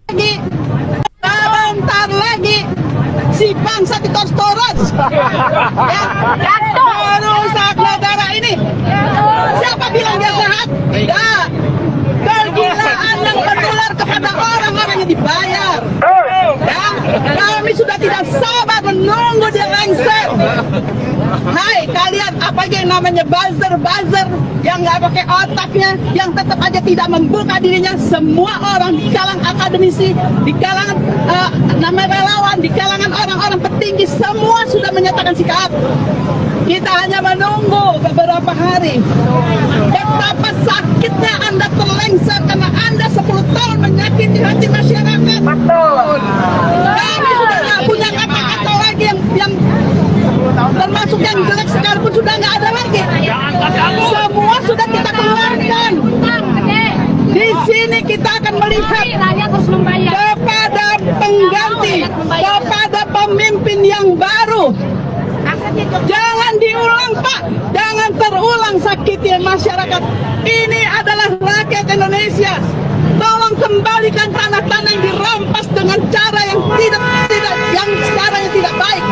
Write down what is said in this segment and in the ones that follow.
lagi, sebentar lagi si bangsa ditoros-toros ya, merusak negara ini. Siapa bilang dia sehat? Tidak. Kegilaan yang menular kepada orang-orang yang dibayar ya. Kami sudah tidak sabar menunggu dia lengser. Hai kalian, apa yang namanya buzzer yang nggak pakai otaknya, yang tetap aja tidak membuka dirinya. Semua orang di kalangan akademisi, di kalangan nama relawan, di kalangan orang-orang petinggi, semua sudah menyatakan sikap. Kita hanya menunggu beberapa hari. Betapa sakitnya Anda terlengser karena Anda 10 tahun menyakiti hati masyarakat. Betul. Kami sudah nggak punya kata-kata lagi yang termasuk yang jelek sekalipun sudah nggak ada lagi. Semua sudah kita keluarkan. Di sini kita akan melihat kepada pengganti, kepada pemimpin yang baru. Jangan diulang Pak, jangan terulang sakitnya masyarakat. Ini adalah rakyat Indonesia. Tolong kembalikan tanah-tanah yang dirampas dengan cara yang tidak baik.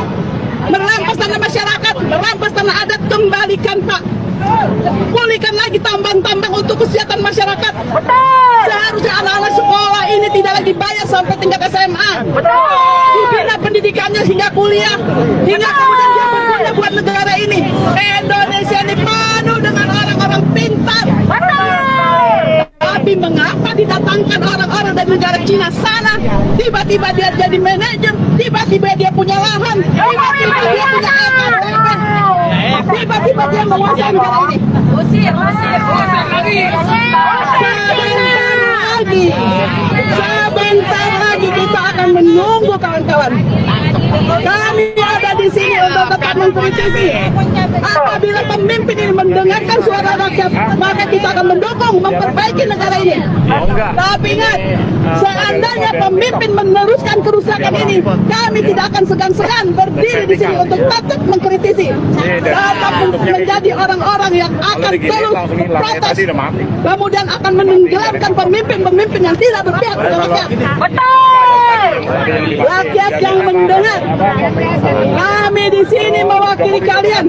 Merampas tanah masyarakat, merampas tanah adat, kembalikan Pak. Pulihkan lagi tambang-tambang untuk kesehatan masyarakat. Betul. Seharusnya anak-anak sekolah ini tidak lagi bayar sampai tingkat SMA. Betul. Dibina pendidikannya hingga kuliah, hingga kemudian dia berguna buat negara ini. Indonesia ini penuh dengan orang-orang pintar. Betul. Tapi mengapa didatangkan orang-orang dari negara Cina sana? Tiba-tiba dia jadi manajer, tiba-tiba dia punya lahan, tiba-tiba dia punya apa? Tiba-tiba dia menguasai negara ini. Usir lagi. Sebentar lagi kita akan menunggu kawan-kawan. Kami ada di sini untuk tetap mengkritisi. Apabila pemimpin ini mendengarkan suara rakyat, maka kita akan mendukung memperbaiki negara ini. Tapi ingat, seandainya pemimpin meneruskan kerusakan ini, kami tidak akan segan-segan berdiri di sini untuk tetap mengkritisi, tetap menjadi orang-orang yang akan terus protes, kemudian akan menenggelamkan pemimpin-pemimpin yang tidak berpihak pada rakyat. Betul. Rakyat yang mendengar, kami di sini mewakili kalian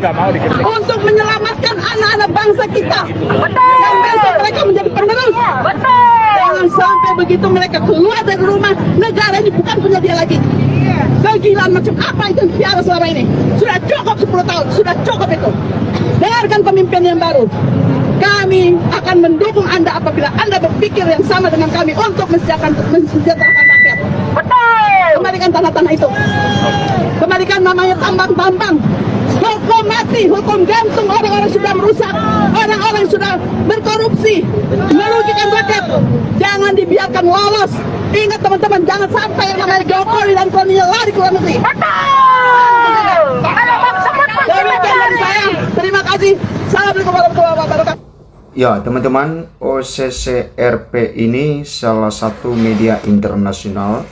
untuk menyelamatkan anak-anak bangsa kita. Betul. Yang besok mereka menjadi penerus. Betul. Jangan sampai begitu mereka keluar dari rumah, negara ini bukan punya dia lagi. Kegilaan macam apa itu yang biara selama ini? Sudah cukup 10 tahun, sudah cukup itu. Dengarkan pemimpin yang baru. Kami akan mendukung Anda apabila Anda berpikir yang sama dengan kami untuk mensejahterakan rakyat. Betul. Kembalikan tanah-tanah itu. Kembalikan namanya tambang-tambang. Hukum mati, hukum gantung orang-orang sudah merusak, orang-orang sudah berkorupsi, merugikan rakyat. Jangan dibiarkan lolos. Ingat teman-teman, jangan sampai yang namanya Jokowi dan koloninya lari ke luar negeri. Betul. Demikian dari saya. Terima kasih. Assalamualaikum warahmatullahi wabarakatuh. Ya teman-teman, OCCRP ini salah satu media internasional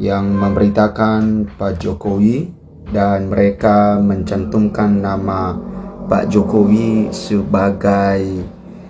yang memberitakan Pak Jokowi, dan mereka mencantumkan nama Pak Jokowi sebagai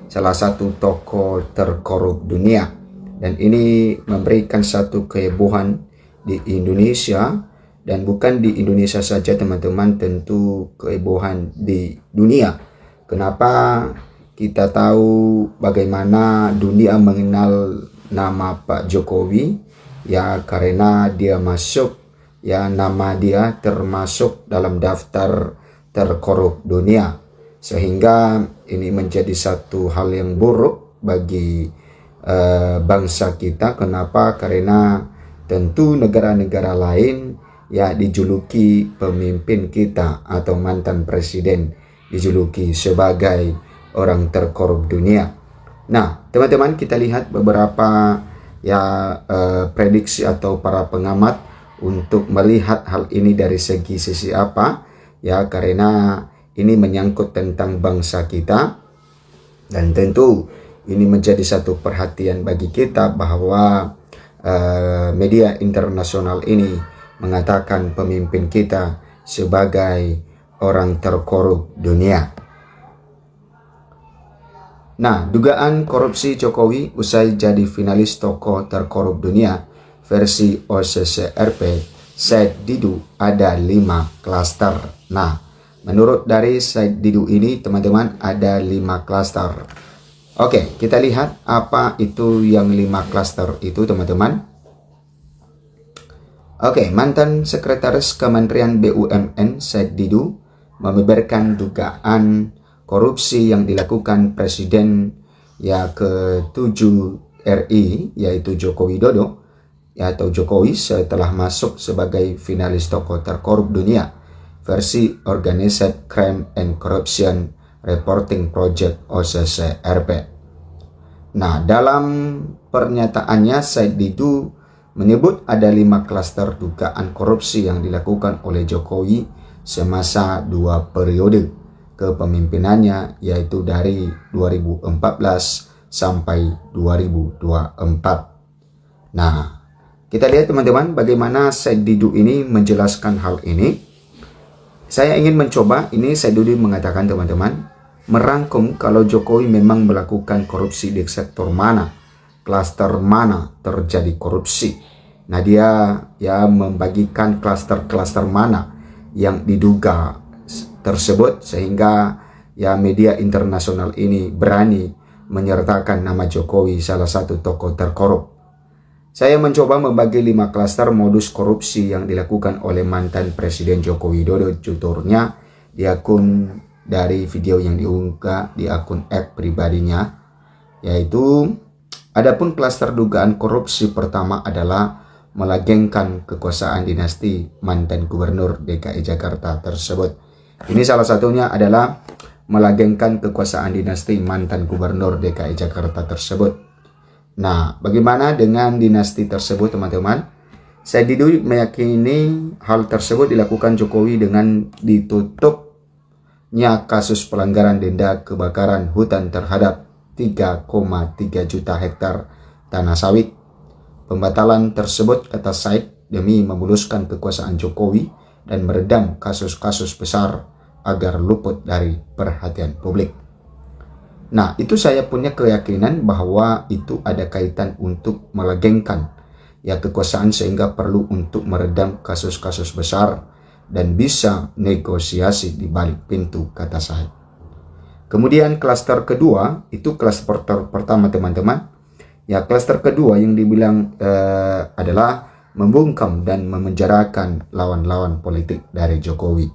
salah satu tokoh terkorup dunia. Dan ini memberikan satu kehebohan di Indonesia, dan bukan di Indonesia saja teman-teman, tentu kehebohan di dunia. Kenapa? Kita tahu bagaimana dunia mengenal nama Pak Jokowi, ya karena dia masuk, ya nama dia termasuk dalam daftar terkorup dunia, sehingga ini menjadi satu hal yang buruk bagi bangsa kita. Kenapa? Karena tentu negara-negara lain ya dijuluki pemimpin kita atau mantan presiden dijuluki sebagai orang terkorup dunia. Nah teman-teman, kita lihat beberapa ya prediksi atau para pengamat untuk melihat hal ini dari sisi apa, ya karena ini menyangkut tentang bangsa kita, dan tentu ini menjadi satu perhatian bagi kita bahwa media internasional ini mengatakan pemimpin kita sebagai orang terkorup dunia. Nah, dugaan korupsi Jokowi usai jadi finalis tokoh terkorup dunia versi OCCRP Said Didu ada 5 klaster. Nah, menurut dari Said Didu ini teman-teman ada 5 klaster. Oke, kita lihat apa itu yang 5 klaster itu teman-teman. Oke, mantan Sekretaris Kementerian BUMN Said Didu membeberkan dugaan korupsi yang dilakukan Presiden ke-7 RI yaitu Joko Widodo atau Jokowi setelah masuk sebagai finalis tokoh terkorup dunia versi Organized Crime and Corruption Reporting Project OCCRP. Nah, dalam pernyataannya Said Didu menyebut ada 5 klaster dugaan korupsi yang dilakukan oleh Jokowi semasa 2 periode kepemimpinannya, yaitu dari 2014 sampai 2024. Nah, kita lihat teman-teman bagaimana Said Didu ini menjelaskan hal ini. Saya ingin mencoba, ini Said Didu mengatakan teman-teman, merangkum kalau Jokowi memang melakukan korupsi di sektor mana, klaster mana terjadi korupsi. Nah, dia membagikan klaster-klaster mana yang diduga tersebut sehingga media internasional ini berani menyertakan nama Jokowi salah satu tokoh terkorup. Saya mencoba membagi 5 klaster modus korupsi yang dilakukan oleh mantan Presiden Joko Widodo, tuturnya di akun dari video yang diunggah di akun pribadinya, yaitu adapun klaster dugaan korupsi pertama adalah melanggengkan kekuasaan dinasti mantan Gubernur DKI Jakarta tersebut. Ini salah satunya adalah melanggengkan kekuasaan dinasti mantan Gubernur DKI Jakarta tersebut. Nah, bagaimana dengan dinasti tersebut teman-teman? Said Didu meyakini hal tersebut dilakukan Jokowi dengan ditutupnya kasus pelanggaran denda kebakaran hutan terhadap 3,3 juta hektar tanah sawit. Pembatalan tersebut, kata Said, demi memuluskan kekuasaan Jokowi dan meredam kasus-kasus besar agar luput dari perhatian publik. Nah, itu saya punya keyakinan bahwa itu ada kaitan untuk melanggengkan kekuasaan sehingga perlu untuk meredam kasus-kasus besar dan bisa negosiasi di balik pintu, kata Said. Kemudian klaster kedua, itu klaster pertama teman-teman. Klaster kedua yang dibilang adalah membungkam dan memenjarakan lawan-lawan politik dari Jokowi.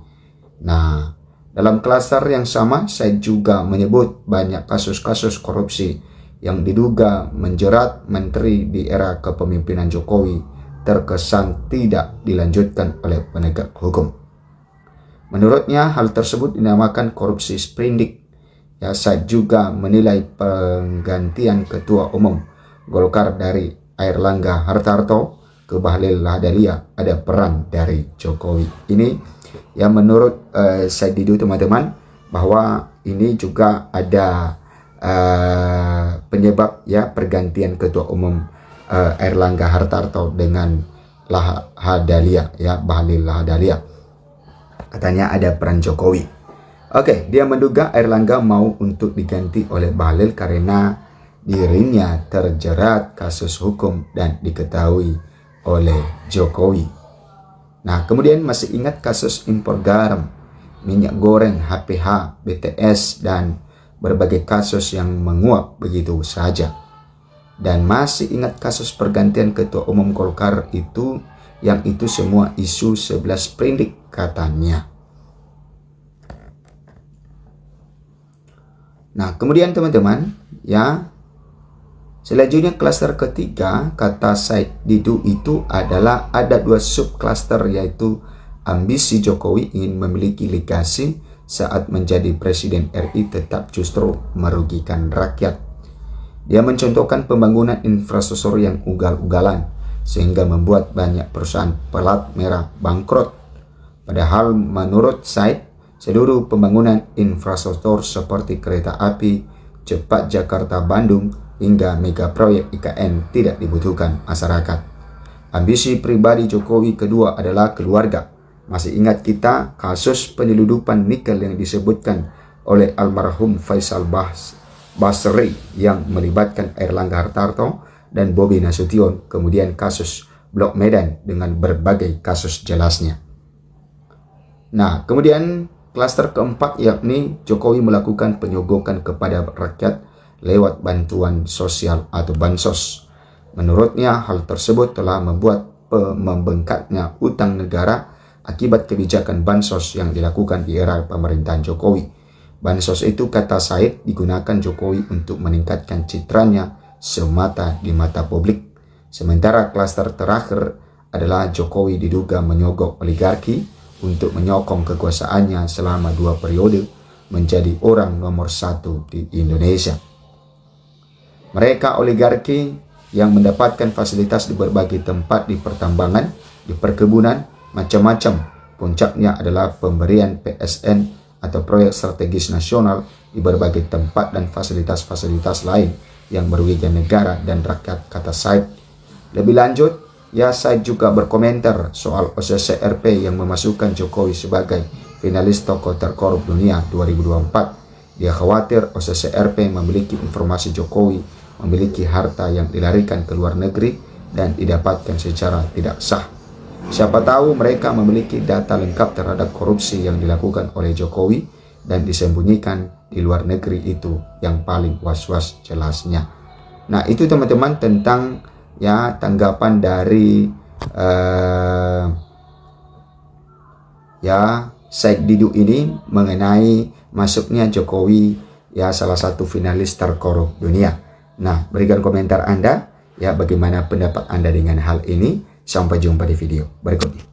Nah, dalam klaster yang sama, saya juga menyebut banyak kasus-kasus korupsi yang diduga menjerat menteri di era kepemimpinan Jokowi terkesan tidak dilanjutkan oleh penegak hukum. Menurutnya, hal tersebut dinamakan korupsi sprindik. Saya juga menilai penggantian ketua umum Golkar dari Airlangga Hartarto ke Bahlil Lahadalia ada peran dari Jokowi. Ini menurut Said Didu teman-teman, bahwa ini juga ada penyebab pergantian ketua umum Airlangga Hartarto dengan Lahadalia, Bahlil Lahadalia. Katanya ada peran Jokowi. Oke, dia menduga Airlangga mau untuk diganti oleh Bahlil karena dirinya terjerat kasus hukum dan diketahui oleh Jokowi. Nah, kemudian masih ingat kasus impor garam, minyak goreng, HPH, BTS, dan berbagai kasus yang menguap begitu saja. Dan masih ingat kasus pergantian ketua umum Golkar itu, yang itu semua isu 11 sprindik katanya. Nah, kemudian teman-teman, selanjutnya klaster ketiga, kata Said Didu itu adalah ada 2 subklaster, yaitu ambisi Jokowi ingin memiliki legasi saat menjadi Presiden RI tetap justru merugikan rakyat. Dia mencontohkan pembangunan infrastruktur yang ugal-ugalan sehingga membuat banyak perusahaan pelat merah bangkrut. Padahal menurut Said, seluruh pembangunan infrastruktur seperti kereta api cepat Jakarta-Bandung hingga mega proyek IKN tidak dibutuhkan masyarakat. Ambisi pribadi Jokowi kedua adalah keluarga. Masih ingat kita kasus penyeludupan nikel yang disebutkan oleh almarhum Faisal Basri yang melibatkan Airlangga Hartarto dan Bobi Nasution, kemudian kasus Blok Medan dengan berbagai kasus jelasnya. Nah, kemudian klaster keempat yakni Jokowi melakukan penyogokan kepada rakyat lewat bantuan sosial atau bansos. Menurutnya hal tersebut telah membuat membengkaknya utang negara akibat kebijakan bansos yang dilakukan di era pemerintahan Jokowi. Bansos itu, kata Said, digunakan Jokowi untuk meningkatkan citranya semata di mata publik. Sementara klaster terakhir adalah Jokowi diduga menyogok oligarki untuk menyokong kekuasaannya selama 2 periode menjadi orang nomor 1 di Indonesia. Mereka oligarki yang mendapatkan fasilitas di berbagai tempat di pertambangan, di perkebunan, macam-macam. Puncaknya adalah pemberian PSN atau proyek strategis nasional di berbagai tempat dan fasilitas-fasilitas lain yang merugikan negara dan rakyat, kata Said. Lebih lanjut, Said juga berkomentar soal OCCRP yang memasukkan Jokowi sebagai finalis tokoh terkorup dunia 2024. Dia khawatir OCCRP memiliki informasi Jokowi memiliki harta yang dilarikan ke luar negeri dan didapatkan secara tidak sah. Siapa tahu mereka memiliki data lengkap terhadap korupsi yang dilakukan oleh Jokowi dan disembunyikan di luar negeri, itu yang paling was-was jelasnya. Nah, itu teman-teman tentang tanggapan dari Said Didu ini mengenai masuknya Jokowi salah satu finalis terkorup dunia. Nah, berikan komentar Anda bagaimana pendapat Anda dengan hal ini. Sampai jumpa di video berikutnya.